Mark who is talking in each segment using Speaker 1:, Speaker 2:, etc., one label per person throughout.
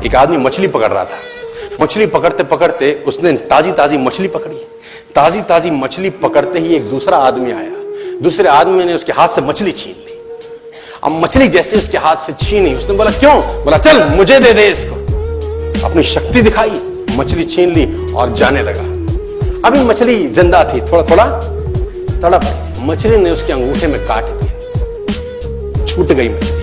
Speaker 1: एक आदमी मछली पकड़ रहा था। मछली पकड़ते पकड़ते उसने ताजी ताजी मछली पकड़ी। ताजी ताजी मछली पकड़ते ही एक दूसरा आदमी आया। दूसरे आदमी ने उसके हाथ से मछली छीन ली। अब मछली जैसे उसके हाथ से छीनी, उसने बोला क्यों? बोला चल मुझे दे दे इसको। अपनी शक्ति दिखाई, मछली छीन ली और जाने लगा। अभी मछली जिंदा थी, थोड़ा थोड़ा तड़प रही थी। मछली ने उसके अंगूठे में काट दिया, छूट गई मछली,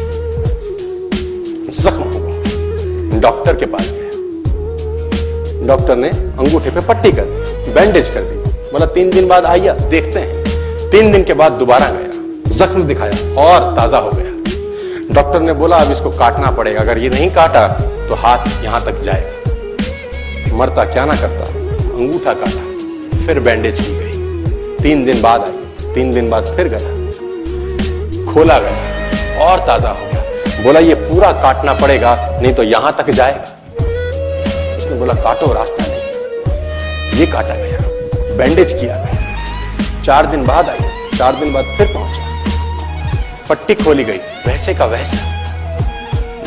Speaker 1: जख्म हुआ। डॉक्टर के पास गया। डॉक्टर ने अंगूठे पे पट्टी कर दी, बैंडेज कर दी। बोला 3 दिन बाद आइए देखते हैं। 3 दिन के बाद दोबारा गया, जख्म दिखाया और ताजा हो गया। डॉक्टर ने बोला अब इसको काटना पड़ेगा, अगर ये नहीं काटा तो हाथ यहां तक जाएगा। मरता क्या ना करता, अंगूठा काटा, फिर बैंडेज की गई। 3 दिन बाद आई, 3 दिन बाद फिर गया, खोला गया और ताजा हो गया। बोला ये पूरा काटना पड़ेगा नहीं तो यहां तक जाएगा। उसने बोला काटो, रास्ता नहीं। ये काटा गया, बैंडेज किया गया। 4 दिन बाद आई, 4 दिन बाद फिर पहुंचा, पट्टी खोली गई, वैसे का वैसा।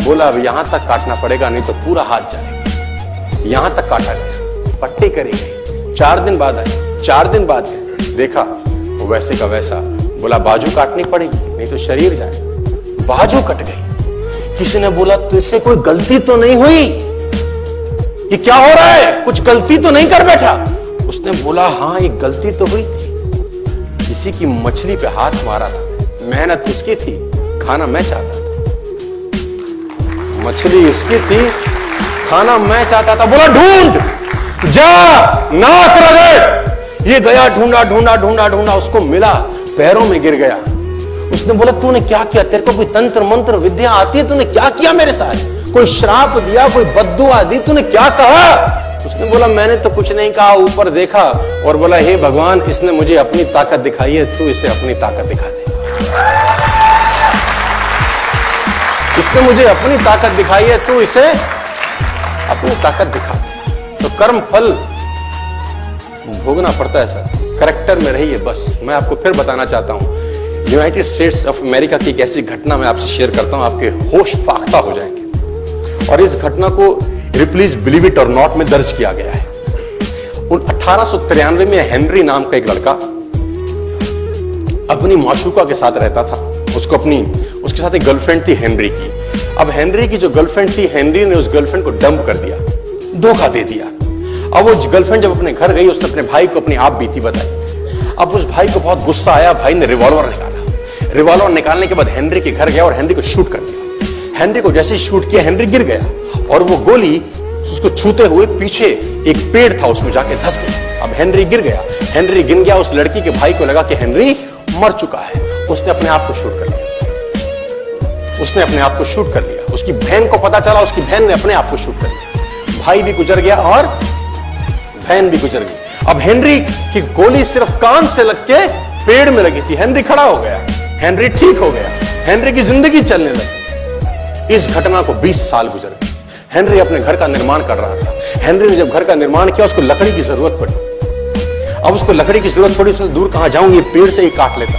Speaker 1: बोला अब यहां तक काटना पड़ेगा नहीं तो पूरा हाथ जाएगा। यहां तक काटा गया, पट्टी करी गई। 4 दिन बाद आई, 4 दिन बाद गए, देखा वो वैसे का वैसा। बोला बाजू काटनी पड़ेगी नहीं तो शरीर जाए। बाजू कट गई। किसी ने बोला तुझसे कोई गलती तो नहीं हुई? ये क्या हो रहा है? कुछ गलती तो नहीं कर बैठा? उसने बोला हाँ एक गलती तो हुई थी। किसी की मछली पे हाथ मारा था, मेहनत उसकी थी, खाना मैं चाहता था। मछली उसकी थी, खाना मैं चाहता था। बोला ढूंढ, जा, नाक रगड़। ये गया, ढूंढा ढूंढा ढूंढा ढूंढा, उसको मिला, पैरों में गिर गया। उसने बोला तूने क्या किया? तेरे को कोई तंत्र मंत्र विद्या आती है? तूने क्या किया मेरे साथ? कोई श्राप दिया, कोई बद्दुआ दी? तूने क्या कहा? उसने बोला मैंने तो कुछ नहीं कहा, ऊपर देखा और बोला हे भगवान इसने मुझे अपनी ताकत दिखाई है, तू इसे अपनी ताकत दिखा दे। इसने मुझे अपनी ताकत दिखाई है, तू इसे अपनी ताकत दिखा दे। तो कर्म फल भोगना पड़ता है सर, करेक्टर में रहिए बस। मैं आपको फिर बताना चाहता हूं, यूनाइटेड स्टेट्स ऑफ अमेरिका की एक ऐसी घटना मैं आपसे शेयर करता हूं, आपके होश फाख्ता हो जाएंगे। और इस घटना को प्लीज बिलीव इट और नॉट में दर्ज किया गया है। 1893 में हेनरी नाम का एक लड़का अपनी माशूका के साथ रहता था। उसके साथ एक गर्लफ्रेंड थी हेनरी की। अब हेनरी की जो गर्लफ्रेंड थी, हेनरी ने उस गर्लफ्रेंड को डंप कर दिया, धोखा दे दिया। अब वो गर्लफ्रेंड जब अपने घर गई, उसने अपने भाई को अपनी आप बीती बताई। अब उस भाई को बहुत गुस्सा आया, भाई ने रिवॉल्वर निकाला। रिवॉल्वर निकालने के बाद हेनरी के घर गया और हेनरी को शूट कर दिया। हेनरी को जैसे ही शूट किया, हेनरी गिर गया और वो गोली उसको छूते हुए पीछे एक पेड़ था उसमें जाके धंस गई। अब हेनरी गिर गया, हेनरी गिर गया। उस लड़की के भाई को लगा कि हेनरी मर चुका है। उसने अपने आप को शूट कर लिया। उसने अपने आप को शूट कर लिया। उसकी बहन को पता चला, उसकी बहन ने अपने आप को शूट कर लिया। भाई भी गुजर गया और बहन भी गुजर गई। अब हेनरी की गोली सिर्फ कान से लग के पेड़ में लगी थी। हेनरी खड़ा हो गया, हेनरी ठीक हो गया, हेनरी की जिंदगी चलने लगी। इस घटना को 20 साल गुजर गए। हेनरी अपने घर का निर्माण कर रहा था। हेनरी ने जब घर का निर्माण किया, उसको लकड़ी की जरूरत पड़ी। अब उसको लकड़ी की जरूरत पड़ी, उसने दूर कहां जाऊं, ये पेड़ से ही काट लेता।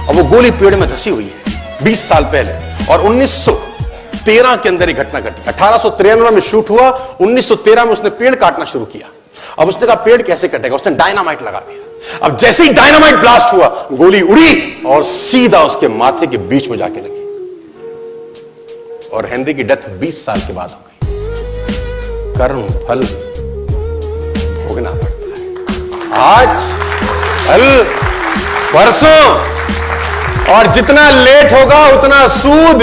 Speaker 1: अब वो गोली पेड़ में धसी हुई है 20 साल पहले। और 1913 के अंदर ये घटना घटी। 1893 में शूट हुआ, 1913 में उसने पेड़ काटना शुरू किया। अब उसने कहा पेड़ कैसे कटेगा, उसने डायनामाइट लगा दिया। अब जैसे ही डायनामाइट ब्लास्ट हुआ, गोली उड़ी और सीधा उसके माथे के बीच में जाके लगी और हेनरी की डेथ 20 साल के बाद हो गई। कर्म फल भोगना पड़ता है, आज कल परसों, और जितना लेट होगा उतना सूद।